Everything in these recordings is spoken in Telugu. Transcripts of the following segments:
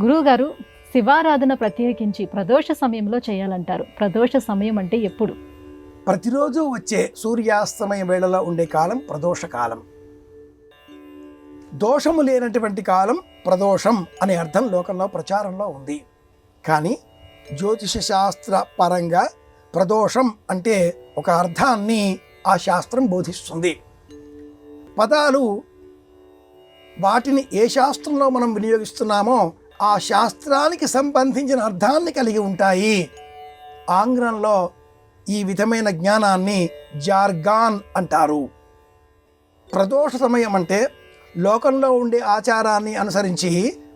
గురువుగారు, శివారాధన ప్రత్యేకించి ప్రదోష సమయంలో చేయాలంటారు. ప్రదోష సమయం అంటే ఎప్పుడు? ప్రతిరోజు వచ్చే సూర్యాస్తమయ వేళలో ఉండే కాలం ప్రదోష కాలం. దోషము లేనటువంటి కాలం ప్రదోషం అనే అర్థం లోకంలో ప్రచారంలో ఉంది. కానీ జ్యోతిష శాస్త్ర పరంగా ప్రదోషం అంటే ఒక అర్థాన్ని ఆ శాస్త్రం బోధిస్తుంది. పదాలు వాటిని ఏ శాస్త్రంలో మనం వినియోగిస్తున్నామో ఆ శాస్త్రానికి సంబంధించిన అర్థాన్ని కలిగి ఉంటాయి. ఆంగ్లంలో ఈ విధమైన జ్ఞానాన్ని జార్గాన్ అంటారు. ప్రదోష సమయం అంటే లోకంలో ఉండే ఆచారాన్ని అనుసరించి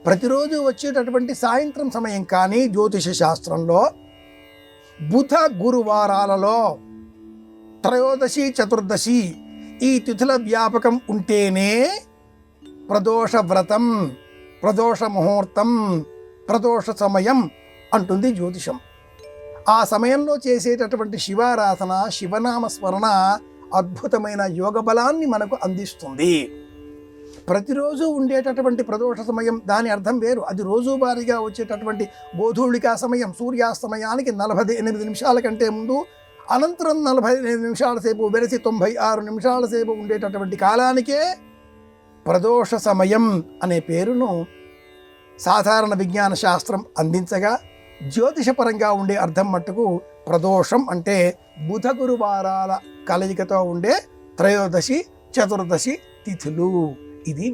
ప్రతిరోజు వచ్చేటటువంటి సాయంత్రం సమయం. కానీ జ్యోతిష శాస్త్రంలో బుధ గురువారాలలో త్రయోదశి చతుర్దశి ఈ తిథుల వ్యాపకం ఉంటేనే ప్రదోష వ్రతం, ప్రదోష ముహూర్తం, ప్రదోష సమయం అంటుంది జ్యోతిషం. ఆ సమయంలో చేసేటటువంటి శివారాధన, శివనామ స్మరణ అద్భుతమైన యోగ బలాన్ని మనకు అందిస్తుంది. ప్రతిరోజు ఉండేటటువంటి ప్రదోష సమయం దాని అర్థం వేరు. అది రోజువారీగా వచ్చేటటువంటి గోధూళికా సమయం, సూర్యాస్తమయానికి 48 నిమిషాల కంటే ముందు, అనంతరం 45 నిమిషాల సేపు వెరసి 96 నిమిషాల సేపు ఉండేటటువంటి కాలానికే ప్రదోష సమయం అనే పేరును సాధారణ విజ్ఞాన శాస్త్రం అందించగా, జ్యోతిషపరంగా ఉండే అర్థం మట్టుకు ప్రదోషం అంటే బుధ గురువారాల కలయికతో ఉండే త్రయోదశి చతుర్దశి తిథులు. ఇది